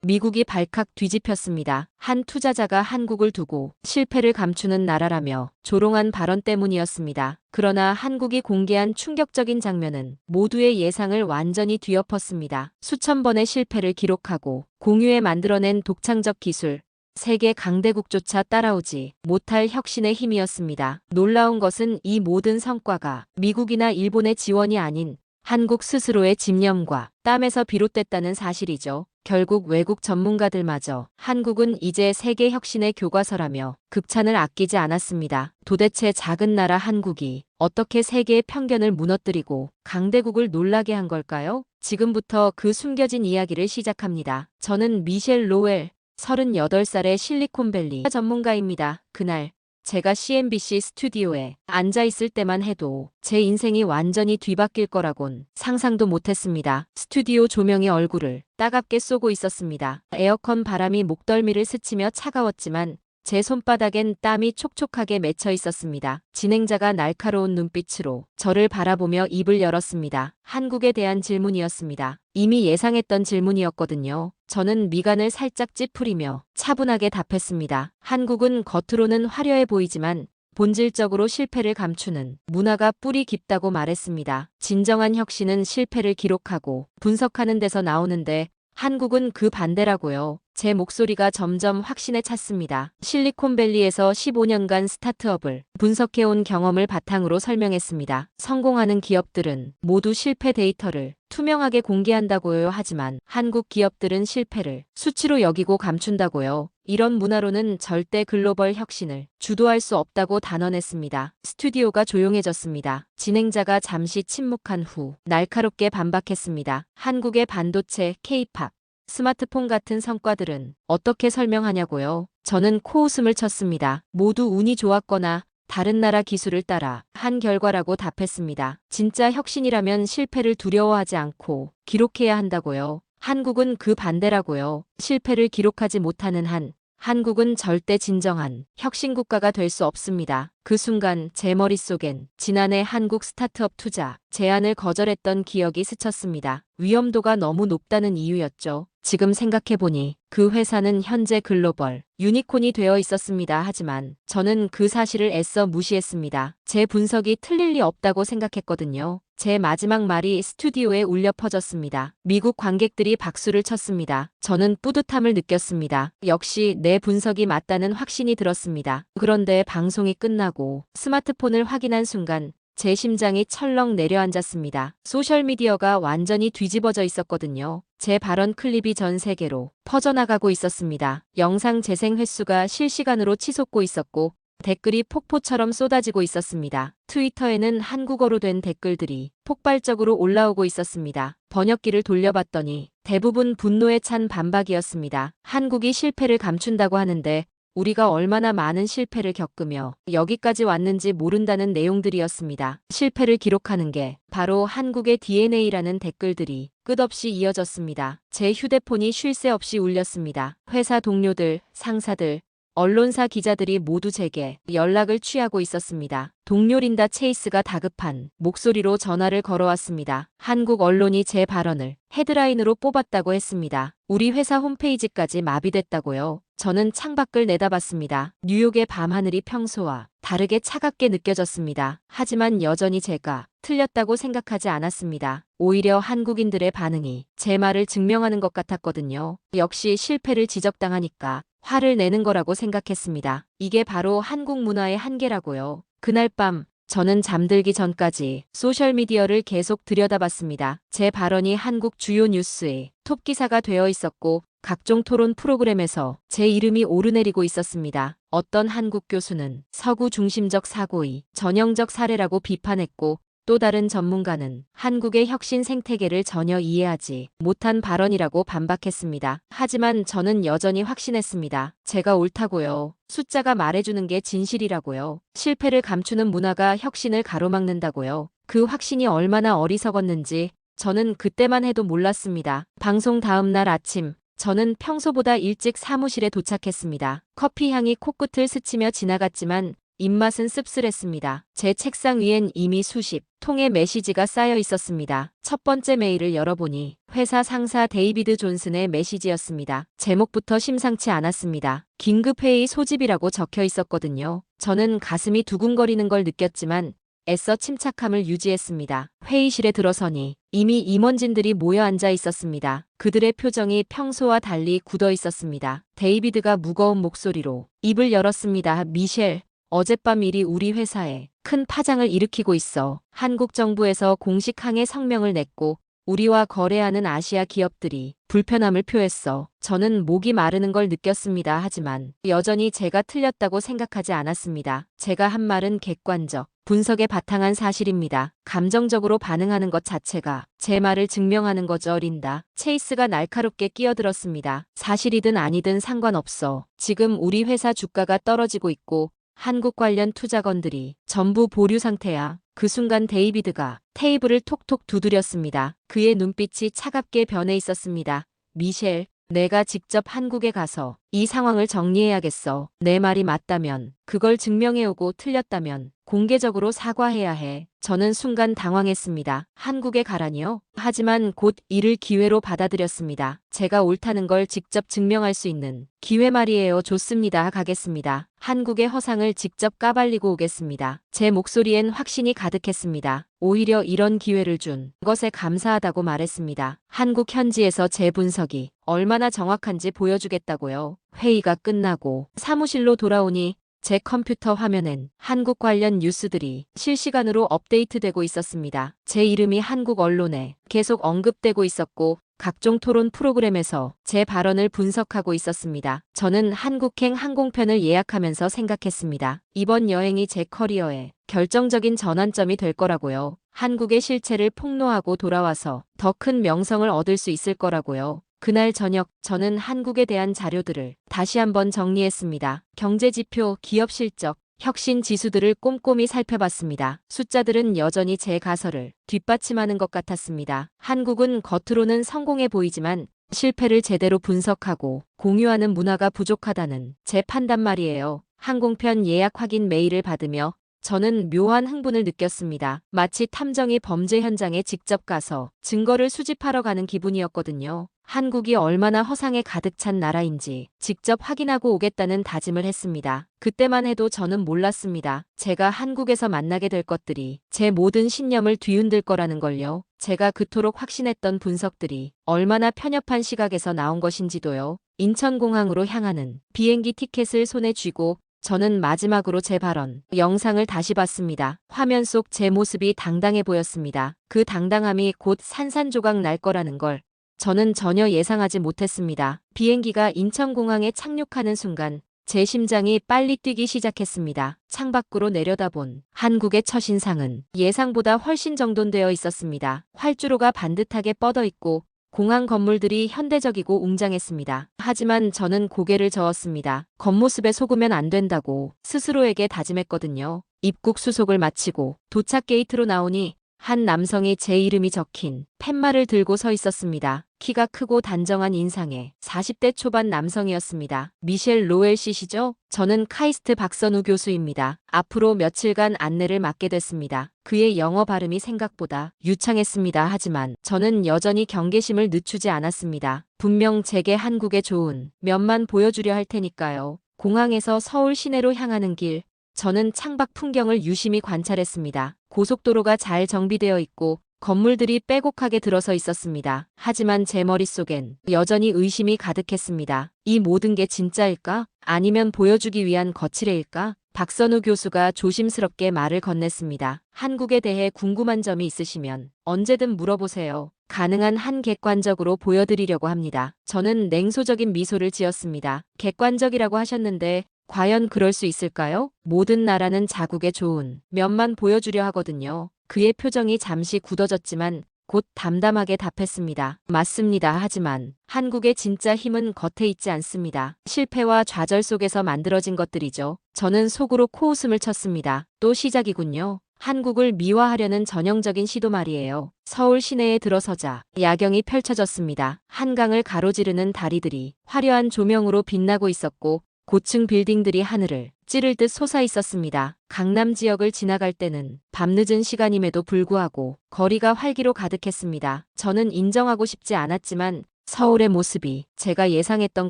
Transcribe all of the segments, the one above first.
미국이 발칵 뒤집혔습니다. 한 투자자가 한국을 두고 실패를 감추는 나라라며 조롱한 발언 때문이었습니다. 그러나 한국이 공개한 충격적인 장면은 모두의 예상을 완전히 뒤엎었습니다. 수천 번의 실패를 기록하고 공유에 만들어낸 독창적 기술, 세계 강대국조차 따라오지 못할 혁신의 힘이었습니다. 놀라운 것은 이 모든 성과가 미국이나 일본의 지원이 아닌 한국 스스로의 집념과 땀에서 비롯됐다는 사실이죠. 결국 외국 전문가들마저 한국은 이제 세계 혁신의 교과서라며 극찬을 아끼지 않았습니다. 도대체 작은 나라 한국이 어떻게 세계의 편견을 무너뜨리고 강대국을 놀라게 한 걸까요? 지금부터 그 숨겨진 이야기를 시작합니다. 저는 미셸 로웰, 38살의 실리콘밸리 전문가입니다. 그날 제가 CNBC 스튜디오에 앉아 있을 때만 해도 제 인생이 완전히 뒤바뀔 거라곤 상상도 못했습니다. 스튜디오 조명이 얼굴을 따갑게 쏘고 있었습니다. 에어컨 바람이 목덜미를 스치며 차가웠지만 제 손바닥엔 땀이 촉촉하게 맺혀 있었습니다. 진행자가 날카로운 눈빛으로 저를 바라보며 입을 열었습니다. 한국에 대한 질문이었습니다. 이미 예상했던 질문이었거든요. 저는 미간을 살짝 찌푸리며 차분하게 답했습니다. 한국은 겉으로는 화려해 보이지만 본질적으로 실패를 감추는 문화가 뿌리 깊다고 말했습니다. 진정한 혁신은 실패를 기록하고 분석하는 데서 나오는데 한국은 그 반대라고요. 제 목소리가 점점 확신에 찼습니다. 실리콘밸리에서 15년간 스타트업을 분석해온 경험을 바탕으로 설명했습니다. 성공하는 기업들은 모두 실패 데이터를 투명하게 공개한다고요. 하지만 한국 기업들은 실패를 수치로 여기고 감춘다고요. 이런 문화로는 절대 글로벌 혁신을 주도할 수 없다고 단언했습니다. 스튜디오가 조용해졌습니다. 진행자가 잠시 침묵한 후 날카롭게 반박했습니다. 한국의 반도체, K-팝, 스마트폰 같은 성과들은 어떻게 설명하냐고요? 저는 코웃음을 쳤습니다. 모두 운이 좋았거나 다른 나라 기술을 따라 한 결과라고 답했습니다. 진짜 혁신이라면 실패를 두려워하지 않고 기록해야 한다고요. 한국은 그 반대라고요. 실패를 기록하지 못하는 한 한국은 절대 진정한 혁신 국가가 될 수 없습니다. 그 순간 제 머릿속엔 지난해 한국 스타트업 투자 제안을 거절했던 기억이 스쳤습니다. 위험도가 너무 높다는 이유였죠. 지금 생각해보니 그 회사는 현재 글로벌 유니콘이 되어 있었습니다. 하지만 저는 그 사실을 애써 무시했습니다. 제 분석이 틀릴 리 없다고 생각했거든요. 제 마지막 말이 스튜디오에 울려 퍼졌습니다. 미국 관객들이 박수를 쳤습니다. 저는 뿌듯함을 느꼈습니다. 역시 내 분석이 맞다는 확신이 들었습니다. 그런데 방송이 끝나고 스마트폰을 확인한 순간 제 심장이 철렁 내려앉았습니다. 소셜미디어가 완전히 뒤집어져 있었거든요. 제 발언 클립이 전 세계로 퍼져나가고 있었습니다. 영상 재생 횟수가 실시간으로 치솟고 있었고 댓글이 폭포처럼 쏟아지고 있었습니다. 트위터에는 한국어로 된 댓글들이 폭발적으로 올라오고 있었습니다. 번역기를 돌려봤더니 대부분 분노에 찬 반박이었습니다. 한국이 실패를 감춘다고 하는데 우리가 얼마나 많은 실패를 겪으며 여기까지 왔는지 모른다는 내용들이었습니다. 실패를 기록하는 게 바로 한국의 DNA라는 댓글들이 끝없이 이어졌습니다. 제 휴대폰이 쉴 새 없이 울렸습니다. 회사 동료들, 상사들, 언론사 기자들이 모두 제게 연락을 취하고 있었습니다. 동료 린다 체이스가 다급한 목소리로 전화를 걸어왔습니다. 한국 언론이 제 발언을 헤드라인으로 뽑았다고 했습니다. 우리 회사 홈페이지까지 마비됐다고요. 저는 창밖을 내다봤습니다. 뉴욕의 밤하늘이 평소와 다르게 차갑게 느껴졌습니다. 하지만 여전히 제가 틀렸다고 생각하지 않았습니다. 오히려 한국인들의 반응이 제 말을 증명하는 것 같았거든요. 역시 실패를 지적당하니까 화를 내는 거라고 생각했습니다. 이게 바로 한국 문화의 한계라고요. 그날 밤 저는 잠들기 전까지 소셜미디어를 계속 들여다봤습니다. 제 발언이 한국 주요 뉴스의 톱기사가 되어 있었고 각종 토론 프로그램에서 제 이름이 오르내리고 있었습니다. 어떤 한국 교수는 서구 중심적 사고의 전형적 사례라고 비판했고 또 다른 전문가는 한국의 혁신 생태계를 전혀 이해하지 못한 발언이라고 반박했습니다. 하지만 저는 여전히 확신했습니다. 제가 옳다고요. 숫자가 말해주는 게 진실이라고요. 실패를 감추는 문화가 혁신을 가로막는다고요. 그 확신이 얼마나 어리석었는지 저는 그때만 해도 몰랐습니다. 방송 다음 날 아침 저는 평소보다 일찍 사무실에 도착했습니다. 커피 향이 코끝을 스치며 지나갔지만 입맛은 씁쓸했습니다. 제 책상 위엔 이미 수십 통의 메시지가 쌓여 있었습니다. 첫 번째 메일을 열어보니 회사 상사 데이비드 존슨의 메시지였습니다. 제목부터 심상치 않았습니다. 긴급회의 소집이라고 적혀 있었거든요. 저는 가슴이 두근거리는 걸 느꼈지만 애써 침착함을 유지했습니다. 회의실에 들어서니 이미 임원진들이 모여 앉아 있었습니다. 그들의 표정이 평소와 달리 굳어 있었습니다. 데이비드가 무거운 목소리로 입을 열었습니다. 미셸, 어젯밤 일이 우리 회사에 큰 파장을 일으키고 있어. 한국 정부에서 공식 항해 성명을 냈고 우리와 거래하는 아시아 기업들이 불편함을 표했어. 저는 목이 마르는 걸 느꼈습니다. 하지만 여전히 제가 틀렸다고 생각하지 않았습니다. 제가 한 말은 객관적 분석에 바탕한 사실입니다. 감정적으로 반응하는 것 자체가 제 말을 증명하는 거죠. 린다. 체이스가 날카롭게 끼어들었습니다. 사실이든 아니든 상관없어. 지금 우리 회사 주가가 떨어지고 있고 한국 관련 투자건들이 전부 보류 상태야. 그 순간 데이비드가 테이블을 톡톡 두드렸습니다. 그의 눈빛이 차갑게 변해 있었습니다. 미셸, 내가 직접 한국에 가서 이 상황을 정리해야겠어. 내 말이 맞다면, 그걸 증명해오고 틀렸다면 공개적으로 사과해야 해. 저는 순간 당황했습니다. 한국에 가라니요? 하지만 곧 이를 기회로 받아들였습니다. 제가 옳다는 걸 직접 증명할 수 있는 기회 말이에요. 좋습니다. 가겠습니다. 한국의 허상을 직접 까발리고 오겠습니다. 제 목소리엔 확신이 가득했습니다. 오히려 이런 기회를 준 것에 감사하다고 말했습니다. 한국 현지에서 제 분석이 얼마나 정확한지 보여주겠다고요. 회의가 끝나고 사무실로 돌아오니 제 컴퓨터 화면엔 한국 관련 뉴스들이 실시간으로 업데이트되고 있었습니다. 제 이름이 한국 언론에 계속 언급되고 있었고 각종 토론 프로그램에서 제 발언을 분석하고 있었습니다. 저는 한국행 항공편을 예약하면서 생각했습니다. 이번 여행이 제 커리어에 결정적인 전환점이 될 거라고요. 한국의 실체를 폭로하고 돌아와서 더 큰 명성을 얻을 수 있을 거라고요. 그날 저녁 저는 한국에 대한 자료들을 다시 한번 정리했습니다. 경제지표, 기업 실적, 혁신 지수들을 꼼꼼히 살펴봤습니다. 숫자들은 여전히 제 가설을 뒷받침하는 것 같았습니다. 한국은 겉으로는 성공해 보이지만 실패를 제대로 분석하고 공유하는 문화가 부족하다는 제 판단 말이에요. 항공편 예약 확인 메일을 받으며 저는 묘한 흥분을 느꼈습니다. 마치 탐정이 범죄 현장에 직접 가서 증거를 수집하러 가는 기분이었거든요. 한국이 얼마나 허상에 가득 찬 나라인지 직접 확인하고 오겠다는 다짐을 했습니다. 그때만 해도 저는 몰랐습니다. 제가 한국에서 만나게 될 것들이 제 모든 신념을 뒤흔들 거라는 걸요. 제가 그토록 확신했던 분석들이 얼마나 편협한 시각에서 나온 것인지도요. 인천공항으로 향하는 비행기 티켓을 손에 쥐고 저는 마지막으로 제 발언 영상을 다시 봤습니다. 화면 속 제 모습이 당당해 보였습니다. 그 당당함이 곧 산산조각 날 거라는 걸 저는 전혀 예상하지 못했습니다. 비행기가 인천공항에 착륙하는 순간 제 심장이 빨리 뛰기 시작했습니다. 창밖으로 내려다본 한국의 첫인상은 예상보다 훨씬 정돈되어 있었습니다. 활주로가 반듯하게 뻗어 있고 공항 건물들이 현대적이고 웅장했습니다. 하지만 저는 고개를 저었습니다. 겉모습에 속으면 안 된다고 스스로에게 다짐했거든요. 입국 수속을 마치고 도착 게이트로 나오니 한 남성이 제 이름이 적힌 팻말을 들고 서 있었습니다. 키가 크고 단정한 인상의 40대 초반 남성이었습니다. 미셸 로엘 씨시죠? 저는 카이스트 박선우 교수입니다. 앞으로 며칠간 안내를 맡게 됐습니다. 그의 영어 발음이 생각보다 유창했습니다. 하지만 저는 여전히 경계심을 늦추지 않았습니다. 분명 제게 한국의 좋은 면만 보여주려 할 테니까요. 공항에서 서울 시내로 향하는 길, 저는 창밖 풍경을 유심히 관찰했습니다. 고속도로가 잘 정비되어 있고 건물들이 빼곡하게 들어서 있었습니다. 하지만 제 머릿속엔 여전히 의심이 가득했습니다. 이 모든 게 진짜일까? 아니면 보여주기 위한 거칠애일까? 박선우 교수가 조심스럽게 말을 건넸습니다. 한국에 대해 궁금한 점이 있으시면 언제든 물어보세요. 가능한 한 객관적으로 보여드리려고 합니다. 저는 냉소적인 미소를 지었습니다. 객관적이라고 하셨는데 과연 그럴 수 있을까요? 모든 나라는 자국의 좋은 면만 보여주려 하거든요. 그의 표정이 잠시 굳어졌지만 곧 담담하게 답했습니다. 맞습니다. 하지만 한국의 진짜 힘은 겉에 있지 않습니다. 실패와 좌절 속에서 만들어진 것들이죠. 저는 속으로 코웃음을 쳤습니다. 또 시작이군요. 한국을 미화하려는 전형적인 시도 말이에요. 서울 시내에 들어서자 야경이 펼쳐졌습니다. 한강을 가로지르는 다리들이 화려한 조명으로 빛나고 있었고 고층 빌딩들이 하늘을 찌를 듯 솟아 있었습니다. 강남 지역을 지나갈 때는 밤늦은 시간임에도 불구하고 거리가 활기로 가득했습니다. 저는 인정하고 싶지 않았지만 서울의 모습이 제가 예상했던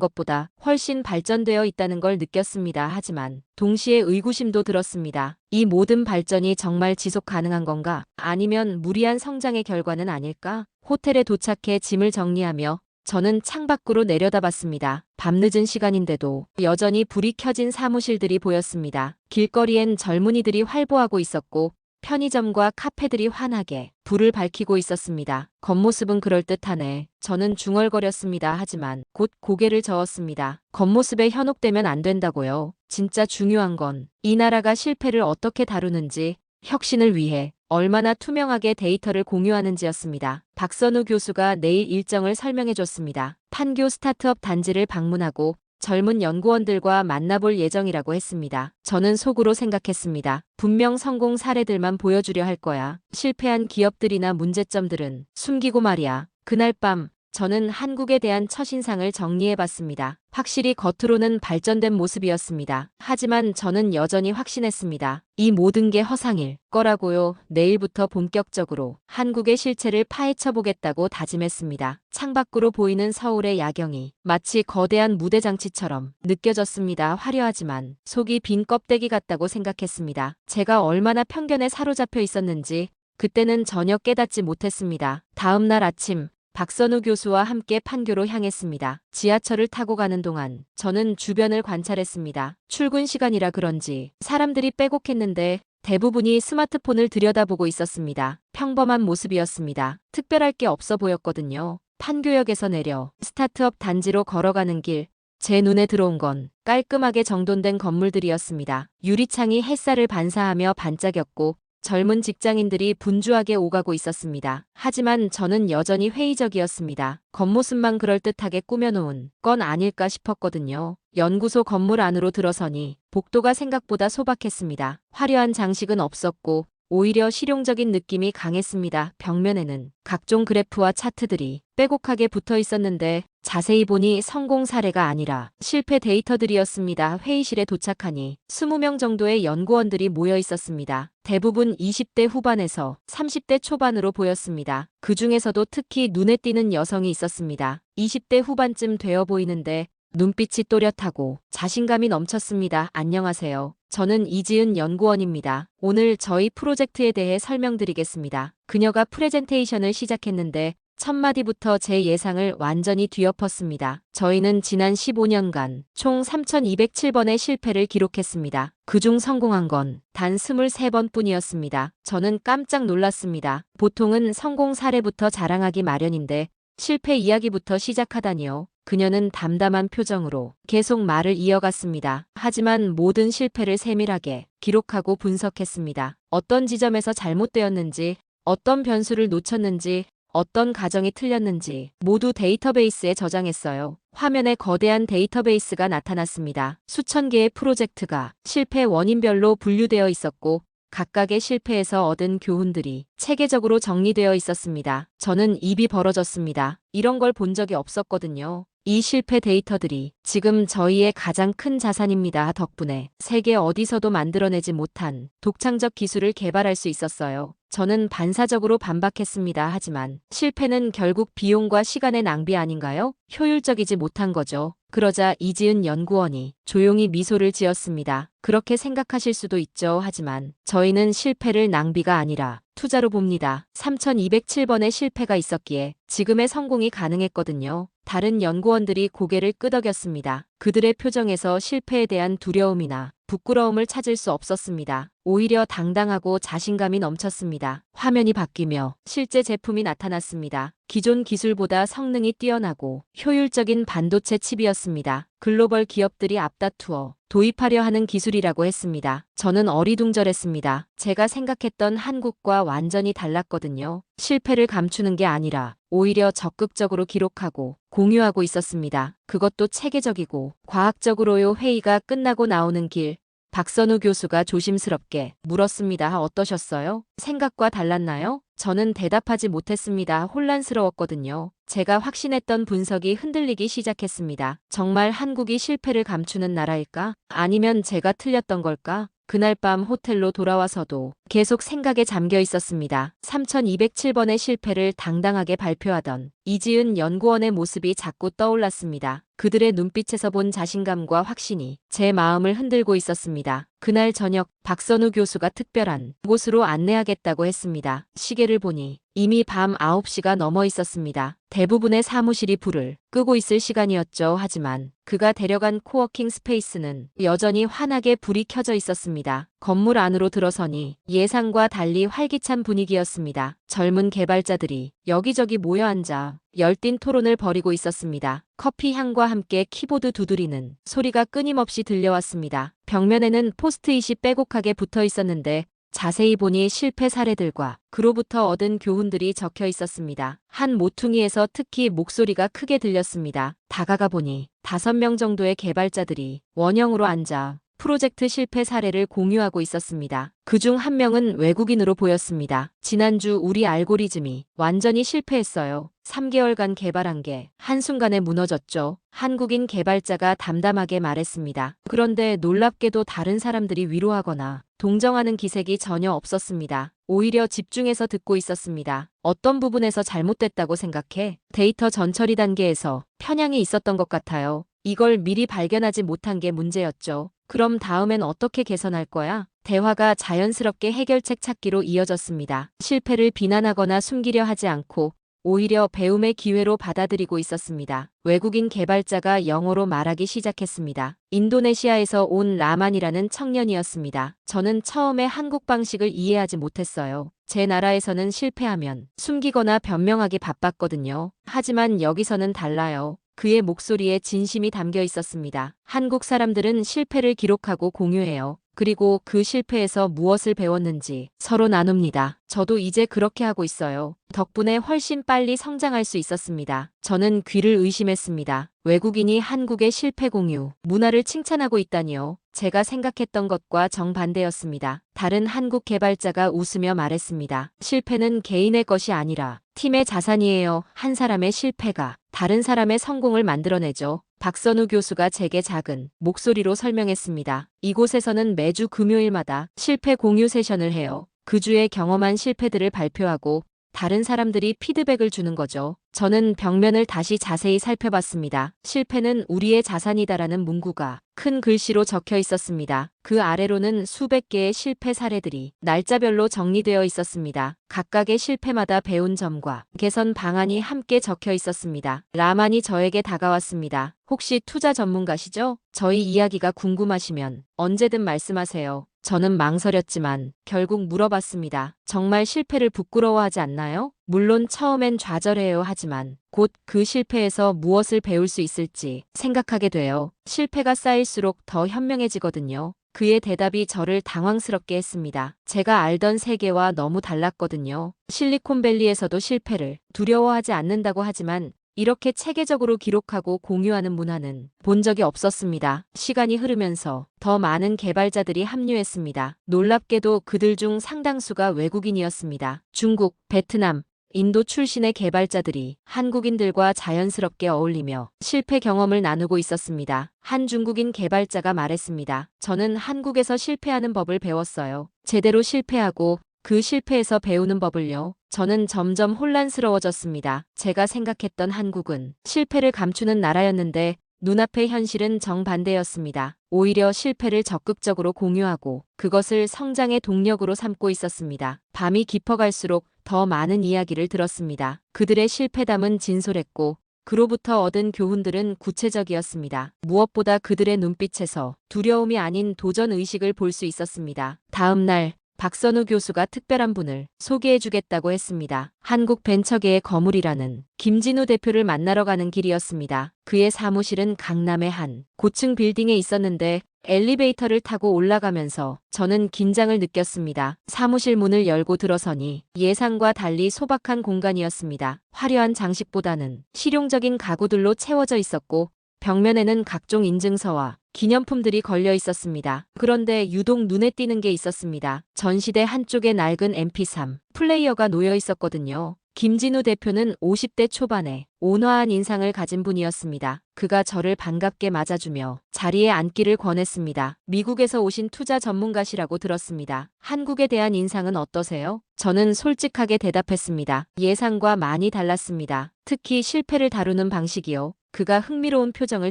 것보다 훨씬 발전되어 있다는 걸 느꼈습니다. 하지만 동시에 의구심도 들었습니다. 이 모든 발전이 정말 지속 가능한 건가? 아니면 무리한 성장의 결과는 아닐까? 호텔에 도착해 짐을 정리하며 저는 창밖으로 내려다봤습니다. 밤늦은 시간인데도 여전히 불이 켜진 사무실들이 보였습니다. 길거리엔 젊은이들이 활보하고 있었고 편의점과 카페들이 환하게 불을 밝히고 있었습니다. 겉모습은 그럴듯하네. 저는 중얼거렸습니다. 하지만 곧 고개를 저었습니다. 겉모습에 현혹되면 안 된다고요. 진짜 중요한 건 이 나라가 실패를 어떻게 다루는지, 혁신을 위해 얼마나 투명하게 데이터를 공유하는지였습니다. 박선우 교수가 내일 일정을 설명해 줬습니다. 판교 스타트업 단지를 방문하고 젊은 연구원들과 만나볼 예정이라고 했습니다. 저는 속으로 생각했습니다. 분명 성공 사례들만 보여주려 할 거야. 실패한 기업들이나 문제점들은 숨기고 말이야. 그날 밤 저는 한국에 대한 첫인상을 정리해봤습니다. 확실히 겉으로는 발전된 모습이었습니다. 하지만 저는 여전히 확신했습니다. 이 모든 게 허상일 거라고요. 내일부터 본격적으로 한국의 실체를 파헤쳐보겠다고 다짐했습니다. 창밖으로 보이는 서울의 야경이 마치 거대한 무대장치처럼 느껴졌습니다. 화려하지만 속이 빈 껍데기 같다고 생각했습니다. 제가 얼마나 편견에 사로잡혀 있었는지 그때는 전혀 깨닫지 못했습니다. 다음 날 아침 박선우 교수와 함께 판교로 향했습니다. 지하철을 타고 가는 동안 저는 주변을 관찰했습니다. 출근 시간이라 그런지 사람들이 빼곡했는데 대부분이 스마트폰을 들여다보고 있었습니다. 평범한 모습이었습니다. 특별할 게 없어 보였거든요. 판교역에서 내려 스타트업 단지로 걸어가는 길, 제 눈에 들어온 건 깔끔하게 정돈된 건물들이었습니다. 유리창이 햇살을 반사하며 반짝였고 젊은 직장인들이 분주하게 오가고 있었습니다. 하지만 저는 여전히 회의적이었습니다. 겉모습만 그럴듯하게 꾸며놓은 건 아닐까 싶었거든요. 연구소 건물 안으로 들어서니 복도가 생각보다 소박했습니다. 화려한 장식은 없었고 오히려 실용적인 느낌이 강했습니다. 벽면에는 각종 그래프와 차트들이 빼곡하게 붙어 있었는데 자세히 보니 성공 사례가 아니라 실패 데이터들이었습니다. 회의실에 도착하니 20명 정도의 연구원들이 모여 있었습니다. 대부분 20대 후반에서 30대 초반으로 보였습니다. 그 중에서도 특히 눈에 띄는 여성이 있었습니다. 20대 후반쯤 되어 보이는데 눈빛이 또렷하고 자신감이 넘쳤습니다. 안녕하세요. 저는 이지은 연구원입니다. 오늘 저희 프로젝트에 대해 설명드리겠습니다. 그녀가 프레젠테이션을 시작했는데 첫 마디부터 제 예상을 완전히 뒤엎었습니다. 저희는 지난 15년간 총 3,207번의 실패를 기록했습니다. 그중 성공한 건 단 23번 뿐이었습니다. 저는 깜짝 놀랐습니다. 보통은 성공 사례부터 자랑하기 마련인데 실패 이야기부터 시작하다니요. 그녀는 담담한 표정으로 계속 말을 이어갔습니다. 하지만 모든 실패를 세밀하게 기록하고 분석했습니다. 어떤 지점에서 잘못되었는지, 어떤 변수를 놓쳤는지, 어떤 가정이 틀렸는지 모두 데이터베이스에 저장했어요. 화면에 거대한 데이터베이스가 나타났습니다. 수천 개의 프로젝트가 실패 원인별로 분류되어 있었고 각각의 실패에서 얻은 교훈들이 체계적으로 정리되어 있었습니다. 저는 입이 벌어졌습니다. 이런 걸 본 적이 없었거든요. 이 실패 데이터들이 지금 저희의 가장 큰 자산입니다. 덕분에 세계 어디서도 만들어내지 못한 독창적 기술을 개발할 수 있었어요. 저는 반사적으로 반박했습니다. 하지만 실패는 결국 비용과 시간의 낭비 아닌가요? 효율적이지 못한 거죠. 그러자 이지은 연구원이 조용히 미소를 지었습니다. 그렇게 생각하실 수도 있죠. 하지만 저희는 실패를 낭비가 아니라 투자로 봅니다. 3,207번의 실패가 있었기에 지금의 성공이 가능했거든요. 다른 연구원들이 고개를 끄덕였습니다. 그들의 표정에서 실패에 대한 두려움이나 부끄러움을 찾을 수 없었습니다. 오히려 당당하고 자신감이 넘쳤습니다. 화면이 바뀌며 실제 제품이 나타났습니다. 기존 기술보다 성능이 뛰어나고 효율적인 반도체 칩이었습니다. 글로벌 기업들이 앞다투어 도입하려 하는 기술이라고 했습니다. 저는 어리둥절했습니다. 제가 생각했던 한국과 완전히 달랐거든요. 실패를 감추는 게 아니라 오히려 적극적으로 기록하고 공유하고 있었습니다. 그것도 체계적이고 과학적으로요. 회의가 끝나고 나오는 길, 박선우 교수가 조심스럽게 물었습니다. 어떠셨어요? 생각과 달랐나요? 저는 대답하지 못했습니다. 혼란스러웠거든요. 제가 확신했던 분석이 흔들리기 시작했습니다. 정말 한국이 실패를 감추는 나라일까? 아니면 제가 틀렸던 걸까? 그날 밤 호텔로 돌아와서도 계속 생각에 잠겨 있었습니다. 3207번의 실패를 당당하게 발표하던 이지은 연구원의 모습이 자꾸 떠올랐습니다. 그들의 눈빛에서 본 자신감과 확신이 제 마음을 흔들고 있었습니다. 그날 저녁 박선우 교수가 특별한 곳으로 안내하겠다고 했습니다. 시계를 보니 이미 밤 9시가 넘어 있었습니다. 대부분의 사무실이 불을 끄고 있을 시간이었죠. 하지만 그가 데려간 코워킹 스페이스는 여전히 환하게 불이 켜져 있었습니다. 건물 안으로 들어서니 예상과 달리 활기찬 분위기였습니다. 젊은 개발자들이 여기저기 모여 앉아 열띤 토론을 벌이고 있었습니다. 커피 향과 함께 키보드 두드리는 소리가 끊임없이 들려왔습니다. 벽면에는 포스트잇이 빼곡하게 붙어 있었는데 자세히 보니 실패 사례들과 그로부터 얻은 교훈들이 적혀 있었습니다. 한 모퉁이에서 특히 목소리가 크게 들렸습니다. 다가가 보니 5명 정도의 개발자들이 원형으로 앉아 프로젝트 실패 사례를 공유하고 있었습니다. 그중 한 명은 외국인으로 보였습니다. 지난주 우리 알고리즘이 완전히 실패했어요. 3개월간 개발한 게 한순간에 무너졌죠. 한국인 개발자가 담담하게 말했습니다. 그런데 놀랍게도 다른 사람들이 위로하거나 동정하는 기색이 전혀 없었습니다. 오히려 집중해서 듣고 있었습니다. 어떤 부분에서 잘못됐다고 생각해? 데이터 전처리 단계에서 편향이 있었던 것 같아요. 이걸 미리 발견하지 못한 게 문제였죠. 그럼 다음엔 어떻게 개선할 거야? 대화가 자연스럽게 해결책 찾기로 이어졌습니다. 실패를 비난하거나 숨기려 하지 않고 오히려 배움의 기회로 받아들이고 있었습니다. 외국인 개발자가 영어로 말하기 시작했습니다. 인도네시아에서 온 라만이라는 청년이었습니다. 저는 처음에 한국 방식을 이해하지 못했어요. 제 나라에서는 실패하면 숨기거나 변명하기 바빴거든요. 하지만 여기서는 달라요. 그의 목소리에 진심이 담겨 있었습니다. 한국 사람들은 실패를 기록하고 공유해요. 그리고 그 실패에서 무엇을 배웠는지 서로 나눕니다. 저도 이제 그렇게 하고 있어요. 덕분에 훨씬 빨리 성장할 수 있었습니다. 저는 귀를 의심했습니다. 외국인이 한국의 실패 공유 문화를 칭찬하고 있다니요. 제가 생각했던 것과 정반대였습니다. 다른 한국 개발자가 웃으며 말했습니다. 실패는 개인의 것이 아니라 팀의 자산이에요. 한 사람의 실패가 다른 사람의 성공을 만들어내죠. 박선우 교수가 제게 작은 목소리로 설명했습니다. 이곳에서는 매주 금요일마다 실패 공유 세션을 해요. 그 주에 경험한 실패들을 발표하고 다른 사람들이 피드백을 주는 거죠. 저는 벽면을 다시 자세히 살펴봤습니다. 실패는 우리의 자산이다라는 문구가 큰 글씨로 적혀 있었습니다. 그 아래로는 수백 개의 실패 사례들이 날짜별로 정리되어 있었습니다. 각각의 실패마다 배운 점과 개선 방안이 함께 적혀 있었습니다. 라만이 저에게 다가왔습니다. 혹시 투자 전문가시죠? 저희 이야기가 궁금하시면 언제든 말씀하세요. 저는 망설였지만 결국 물어봤습니다. 정말 실패를 부끄러워하지 않나요? 물론 처음엔 좌절해요. 하지만 곧 그 실패에서 무엇을 배울 수 있을지 생각하게 돼요. 실패가 쌓일수록 더 현명해지거든요. 그의 대답이 저를 당황스럽게 했습니다. 제가 알던 세계와 너무 달랐거든요. 실리콘밸리에서도 실패를 두려워하지 않는다고 하지만 이렇게 체계적으로 기록하고 공유하는 문화는 본 적이 없었습니다. 시간이 흐르면서 더 많은 개발자들이 합류했습니다. 놀랍게도 그들 중 상당수가 외국인이었습니다. 중국, 베트남, 인도 출신의 개발자들이 한국인들과 자연스럽게 어울리며 실패 경험을 나누고 있었습니다. 한 중국인 개발자가 말했습니다. 저는 한국에서 실패하는 법을 배웠어요. 제대로 실패하고 그 실패에서 배우는 법을요. 저는 점점 혼란스러워졌습니다. 제가 생각했던 한국은 실패를 감추는 나라였는데 눈앞의 현실은 정반대였습니다. 오히려 실패를 적극적으로 공유하고 그것을 성장의 동력으로 삼고 있었습니다. 밤이 깊어갈수록 더 많은 이야기를 들었습니다. 그들의 실패담은 진솔했고 그로부터 얻은 교훈들은 구체적이었습니다. 무엇보다 그들의 눈빛에서 두려움이 아닌 도전 의식을 볼 수 있었습니다. 다음 날 박선우 교수가 특별한 분을 소개해주겠다고 했습니다. 한국 벤처계의 거물이라는 김진우 대표를 만나러 가는 길이었습니다. 그의 사무실은 강남의 한 고층 빌딩에 있었는데 엘리베이터를 타고 올라가면서 저는 긴장을 느꼈습니다. 사무실 문을 열고 들어서니 예상과 달리 소박한 공간이었습니다. 화려한 장식보다는 실용적인 가구들로 채워져 있었고 벽면에는 각종 인증서와 기념품들이 걸려 있었습니다. 그런데 유독 눈에 띄는 게 있었습니다. 전시대 한쪽에 낡은 MP3 플레이어가 놓여 있었거든요. 김진우 대표는 50대 초반에 온화한 인상을 가진 분이었습니다. 그가 저를 반갑게 맞아주며 자리에 앉기를 권했습니다. 미국에서 오신 투자 전문가시라고 들었습니다. 한국에 대한 인상은 어떠세요? 저는 솔직하게 대답했습니다. 예상과 많이 달랐습니다. 특히 실패를 다루는 방식이요. 그가 흥미로운 표정을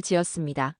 지었습니다.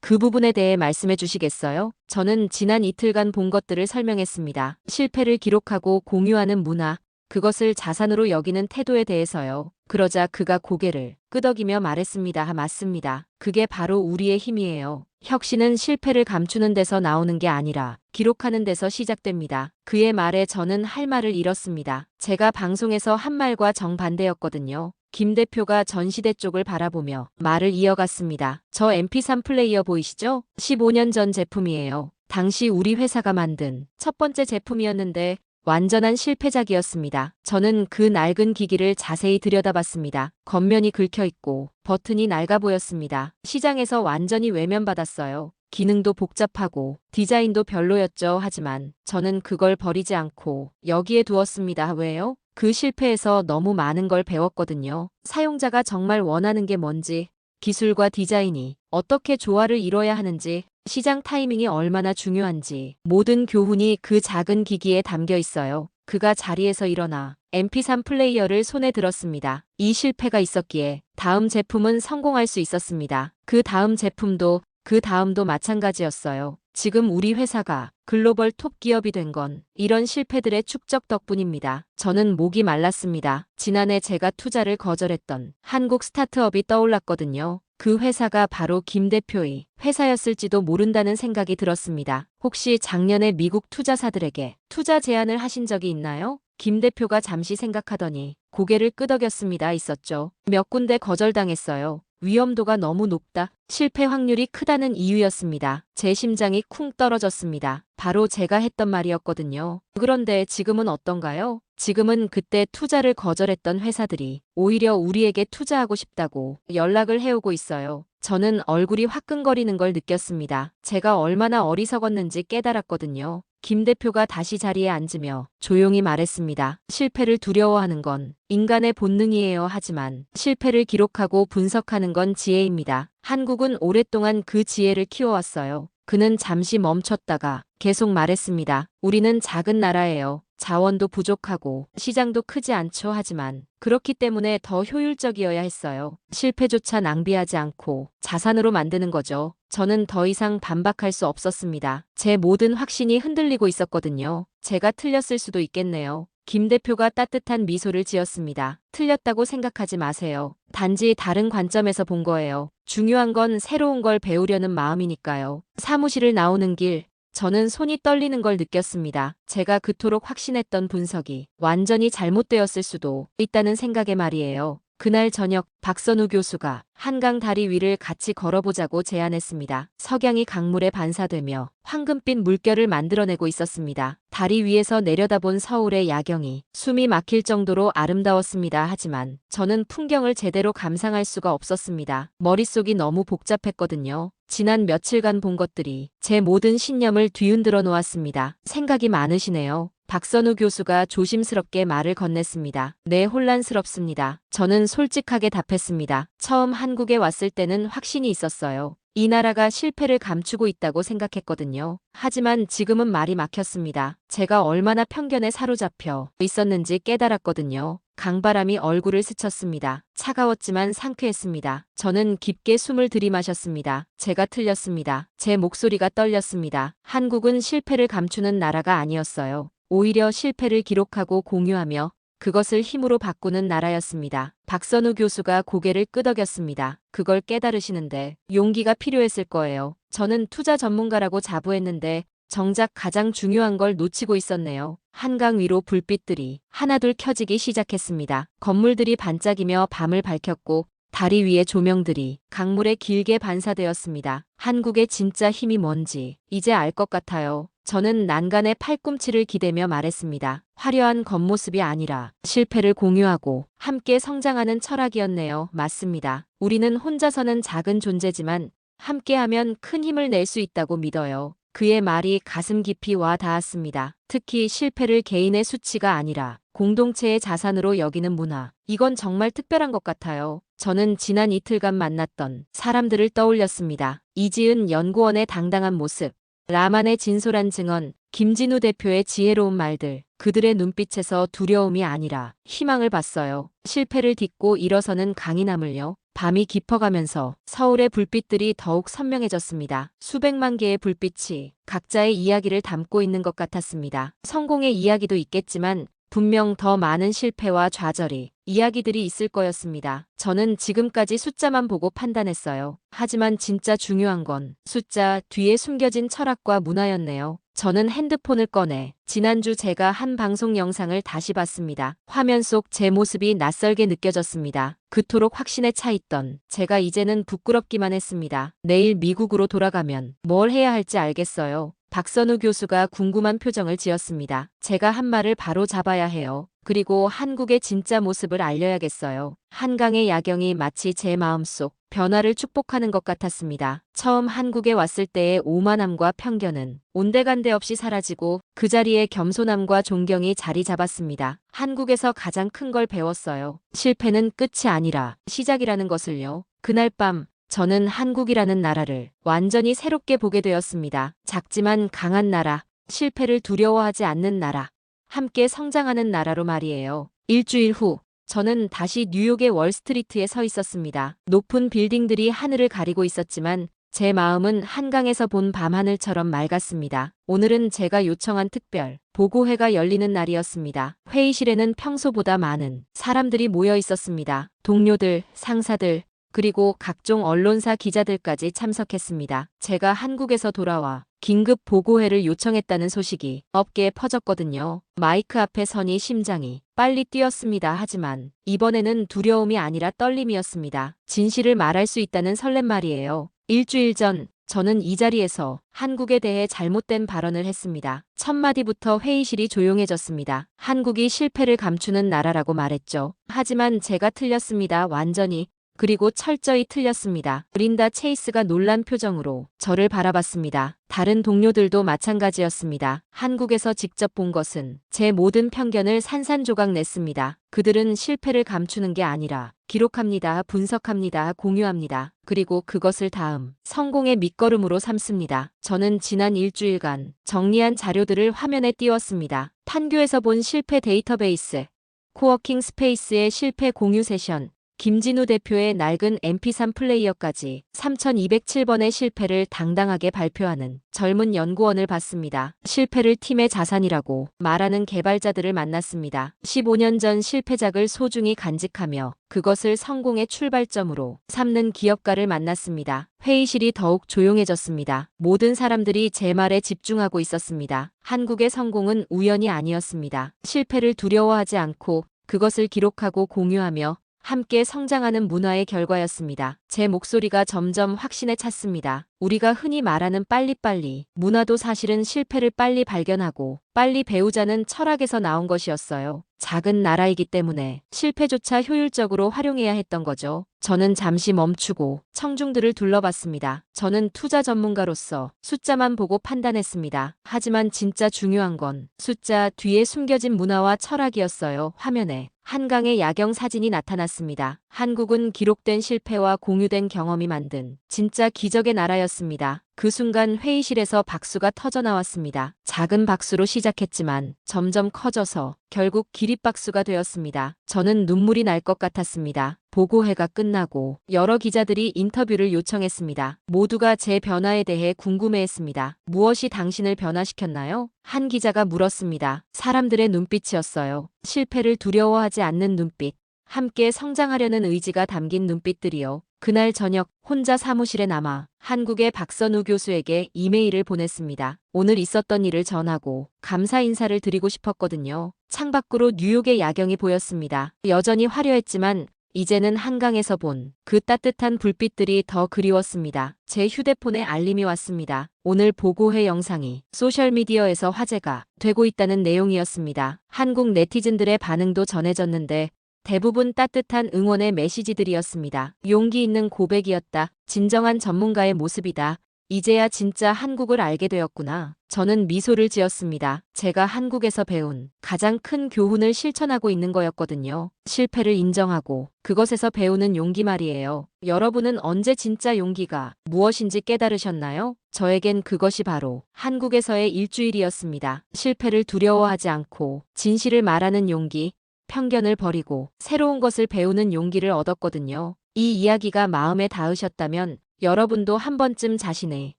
그 부분에 대해 말씀해 주시겠어요? 저는 지난 이틀간 본 것들을 설명했습니다. 실패를 기록하고 공유하는 문화, 그것을 자산으로 여기는 태도에 대해서요. 그러자 그가 고개를 끄덕이며 말했습니다. 맞습니다. 그게 바로 우리의 힘이에요. 혁신은 실패를 감추는 데서 나오는 게 아니라 기록하는 데서 시작됩니다. 그의 말에 저는 할 말을 잃었습니다. 제가 방송에서 한 말과 정반대였거든요. 김 대표가 전시대 쪽을 바라보며 말을 이어갔습니다. 저 MP3 플레이어 보이시죠? 15년 전 제품이에요. 당시 우리 회사가 만든 첫 번째 제품이었는데 완전한 실패작이었습니다. 저는 그 낡은 기기를 자세히 들여다봤습니다. 겉면이 긁혀 있고 버튼이 낡아 보였습니다. 시장에서 완전히 외면받았어요. 기능도 복잡하고 디자인도 별로였죠. 하지만 저는 그걸 버리지 않고 여기에 두었습니다. 왜요? 그 실패에서 너무 많은 걸 배웠거든요. 사용자가 정말 원하는 게 뭔지, 기술과 디자인이 어떻게 조화를 이뤄야 하는지, 시장 타이밍이 얼마나 중요한지 모든 교훈이 그 작은 기기에 담겨 있어요. 그가 자리에서 일어나 MP3 플레이어를 손에 들었습니다. 이 실패가 있었기에 다음 제품은 성공할 수 있었습니다. 그 다음 제품도 그 다음도 마찬가지였어요. 지금 우리 회사가 글로벌 톱 기업이 된 건 이런 실패들의 축적 덕분입니다. 저는 목이 말랐습니다. 지난해 제가 투자를 거절했던 한국 스타트업이 떠올랐거든요. 그 회사가 바로 김 대표의 회사였을지도 모른다는 생각이 들었습니다. 혹시 작년에 미국 투자사들에게 투자 제안을 하신 적이 있나요? 김 대표가 잠시 생각하더니 고개를 끄덕였습니다. 있었죠. 몇 군데 거절당했어요. 위험도가 너무 높다, 실패 확률이 크다는 이유였습니다. 제 심장이 쿵 떨어졌습니다. 바로 제가 했던 말이었거든요. 그런데 지금은 어떤가요? 지금은 그때 투자를 거절했던 회사들이 오히려 우리에게 투자하고 싶다고 연락을 해오고 있어요. 저는 얼굴이 화끈거리는 걸 느꼈습니다. 제가 얼마나 어리석었는지 깨달았거든요. 김 대표가 다시 자리에 앉으며 조용히 말했습니다. 실패를 두려워하는 건 인간의 본능이에요. 하지만 실패를 기록하고 분석하는 건 지혜입니다. 한국은 오랫동안 그 지혜를 키워왔어요. 그는 잠시 멈췄다가 계속 말했습니다. 우리는 작은 나라예요. 자원도 부족하고 시장도 크지 않죠. 하지만 그렇기 때문에 더 효율적이어야 했어요. 실패조차 낭비하지 않고 자산으로 만드는 거죠. 저는 더 이상 반박할 수 없었습니다. 제 모든 확신이 흔들리고 있었거든요. 제가 틀렸을 수도 있겠네요. 김 대표가 따뜻한 미소를 지었습니다. 틀렸다고 생각하지 마세요. 단지 다른 관점에서 본 거예요. 중요한 건 새로운 걸 배우려는 마음이니까요. 사무실을 나오는 길, 저는 손이 떨리는 걸 느꼈습니다. 제가 그토록 확신했던 분석이 완전히 잘못되었을 수도 있다는 생각에 말이에요. 그날 저녁 박선우 교수가 한강 다리 위를 같이 걸어보자고 제안했습니다. 석양이 강물에 반사되며 황금빛 물결을 만들어내고 있었습니다. 다리 위에서 내려다본 서울의 야경이 숨이 막힐 정도로 아름다웠습니다. 하지만 저는 풍경을 제대로 감상할 수가 없었습니다. 머릿속이 너무 복잡했거든요. 지난 며칠간 본 것들이 제 모든 신념을 뒤흔들어 놓았습니다. 생각이 많으시네요. 박선우 교수가 조심스럽게 말을 건넸습니다. 네, 혼란스럽습니다. 저는 솔직하게 답했습니다. 처음 한국에 왔을 때는 확신이 있었어요. 이 나라가 실패를 감추고 있다고 생각했거든요. 하지만 지금은 말이 막혔습니다. 제가 얼마나 편견에 사로잡혀 있었는지 깨달았거든요. 강바람이 얼굴을 스쳤습니다. 차가웠지만 상쾌했습니다. 저는 깊게 숨을 들이마셨습니다. 제가 틀렸습니다. 제 목소리가 떨렸습니다. 한국은 실패를 감추는 나라가 아니었어요. 오히려 실패를 기록하고 공유하며 그것을 힘으로 바꾸는 나라였습니다. 박선우 교수가 고개를 끄덕였습니다. 그걸 깨달으시는데 용기가 필요했을 거예요. 저는 투자 전문가라고 자부했는데 정작 가장 중요한 걸 놓치고 있었네요. 한강 위로 불빛들이 하나둘 켜지기 시작했습니다. 건물들이 반짝이며 밤을 밝혔고 다리 위의 조명들이 강물에 길게 반사되었습니다. 한국의 진짜 힘이 뭔지 이제 알 것 같아요. 저는 난간에 팔꿈치를 기대며 말했습니다. 화려한 겉모습이 아니라 실패를 공유하고 함께 성장하는 철학이었네요. 맞습니다. 우리는 혼자서는 작은 존재지만 함께하면 큰 힘을 낼 수 있다고 믿어요. 그의 말이 가슴 깊이 와 닿았습니다. 특히 실패를 개인의 수치가 아니라 공동체의 자산으로 여기는 문화. 이건 정말 특별한 것 같아요. 저는 지난 이틀간 만났던 사람들을 떠올렸습니다. 이지은 연구원의 당당한 모습, 라만의 진솔한 증언, 김진우 대표의 지혜로운 말들. 그들의 눈빛에서 두려움이 아니라 희망을 봤어요. 실패를 딛고 일어서는 강인함을요. 밤이 깊어가면서 서울의 불빛들이 더욱 선명해졌습니다. 수백만 개의 불빛이 각자의 이야기를 담고 있는 것 같았습니다. 성공의 이야기도 있겠지만 분명 더 많은 실패와 좌절이 이야기들이 있을 거였습니다. 저는 지금까지 숫자만 보고 판단했어요. 하지만 진짜 중요한 건 숫자 뒤에 숨겨진 철학과 문화였네요. 저는 핸드폰을 꺼내 지난주 제가 한 방송 영상을 다시 봤습니다. 화면 속 제 모습이 낯설게 느껴졌습니다. 그토록 확신에 차 있던 제가 이제는 부끄럽기만 했습니다. 내일 미국으로 돌아가면 뭘 해야 할지 알겠어요. 박선우 교수가 궁금한 표정을 지었습니다. 제가 한 말을 바로 잡아야 해요. 그리고 한국의 진짜 모습을 알려야겠어요. 한강의 야경이 마치 제 마음속 변화를 축복하는 것 같았습니다. 처음 한국에 왔을 때의 오만함과 편견은 온데간데 없이 사라지고 그 자리에 겸손함과 존경이 자리 잡았습니다. 한국에서 가장 큰 걸 배웠어요. 실패는 끝이 아니라 시작이라는 것을요. 그날 밤 저는 한국이라는 나라를 완전히 새롭게 보게 되었습니다. 작지만 강한 나라, 실패를 두려워하지 않는 나라, 함께 성장하는 나라로 말이에요. 일주일 후, 저는 다시 뉴욕의 월스트리트에 서 있었습니다. 높은 빌딩들이 하늘을 가리고 있었지만 제 마음은 한강에서 본 밤하늘처럼 맑았습니다. 오늘은 제가 요청한 특별 보고회가 열리는 날이었습니다. 회의실에는 평소보다 많은 사람들이 모여 있었습니다. 동료들, 상사들, 그리고 각종 언론사 기자들까지 참석했습니다. 제가 한국에서 돌아와 긴급 보고회를 요청했다는 소식이 업계에 퍼졌거든요. 마이크 앞에 서니 심장이 빨리 뛰었습니다. 하지만 이번에는 두려움이 아니라 떨림이었습니다. 진실을 말할 수 있다는 설렘 말이에요. 일주일 전 저는 이 자리에서 한국에 대해 잘못된 발언을 했습니다. 첫 마디부터 회의실이 조용해졌습니다. 한국이 실패를 감추는 나라라고 말했죠. 하지만 제가 틀렸습니다. 완전히. 그리고 철저히 틀렸습니다. 린다 체이스가 놀란 표정으로 저를 바라봤습니다. 다른 동료들도 마찬가지였습니다. 한국에서 직접 본 것은 제 모든 편견을 산산조각 냈습니다. 그들은 실패를 감추는 게 아니라 기록합니다. 분석합니다. 공유합니다. 그리고 그것을 다음 성공의 밑거름으로 삼습니다. 저는 지난 일주일간 정리한 자료들을 화면에 띄웠습니다. 판교에서 본 실패 데이터베이스, 코워킹 스페이스의 실패 공유 세션, 김진우 대표의 낡은 MP3 플레이어까지 3207번의 실패를 당당하게 발표하는 젊은 연구원을 봤습니다. 실패를 팀의 자산이라고 말하는 개발자들을 만났습니다. 15년 전 실패작을 소중히 간직하며 그것을 성공의 출발점으로 삼는 기업가를 만났습니다. 회의실이 더욱 조용해졌습니다. 모든 사람들이 제 말에 집중하고 있었습니다. 한국의 성공은 우연이 아니었습니다. 실패를 두려워하지 않고 그것을 기록하고 공유하며 함께 성장하는 문화의 결과였습니다. 제 목소리가 점점 확신에 찼습니다. 우리가 흔히 말하는 빨리빨리 문화도 사실은 실패를 빨리 발견하고 빨리 배우자는 철학에서 나온 것이었어요. 작은 나라이기 때문에 실패조차 효율적으로 활용해야 했던 거죠. 저는 잠시 멈추고 청중들을 둘러봤습니다. 저는 투자 전문가로서 숫자만 보고 판단했습니다. 하지만 진짜 중요한 건 숫자 뒤에 숨겨진 문화와 철학이었어요. 화면에 한강의 야경 사진이 나타났습니다. 한국은 기록된 실패와 공유된 경험이 만든 진짜 기적의 나라였습니다. 그 순간 회의실에서 박수가 터져나왔습니다. 작은 박수로 시작했지만 점점 커져서 결국 기립박수가 되었습니다. 저는 눈물이 날 것 같았습니다. 보고회가 끝나고 여러 기자들이 인터뷰를 요청했습니다. 모두가 제 변화에 대해 궁금해했습니다. 무엇이 당신을 변화시켰나요? 한 기자가 물었습니다. 사람들의 눈빛이었어요. 실패를 두려워하지 않는 눈빛. 함께 성장하려는 의지가 담긴 눈빛들이요. 그날 저녁 혼자 사무실에 남아 한국의 박선우 교수에게 이메일을 보냈습니다. 오늘 있었던 일을 전하고 감사 인사를 드리고 싶었거든요. 창밖으로 뉴욕의 야경이 보였습니다. 여전히 화려했지만 이제는 한강에서 본 그 따뜻한 불빛들이 더 그리웠습니다. 제 휴대폰에 알림이 왔습니다. 오늘 보고회 영상이 소셜미디어에서 화제가 되고 있다는 내용이었습니다. 한국 네티즌들의 반응도 전해졌는데 대부분 따뜻한 응원의 메시지들이었습니다. 용기 있는 고백이었다. 진정한 전문가의 모습이다. 이제야 진짜 한국을 알게 되었구나. 저는 미소를 지었습니다. 제가 한국에서 배운 가장 큰 교훈을 실천하고 있는 거였거든요. 실패를 인정하고 그것에서 배우는 용기 말이에요. 여러분은 언제 진짜 용기가 무엇인지 깨달으셨나요? 저에겐 그것이 바로 한국에서의 일주일이었습니다. 실패를 두려워하지 않고 진실을 말하는 용기, 편견을 버리고 새로운 것을 배우는 용기를 얻었거든요. 이 이야기가 마음에 닿으셨다면 여러분도 한 번쯤 자신의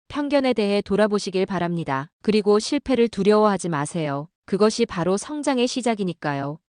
편견에 대해 돌아보시길 바랍니다. 그리고 실패를 두려워하지 마세요. 그것이 바로 성장의 시작이니까요.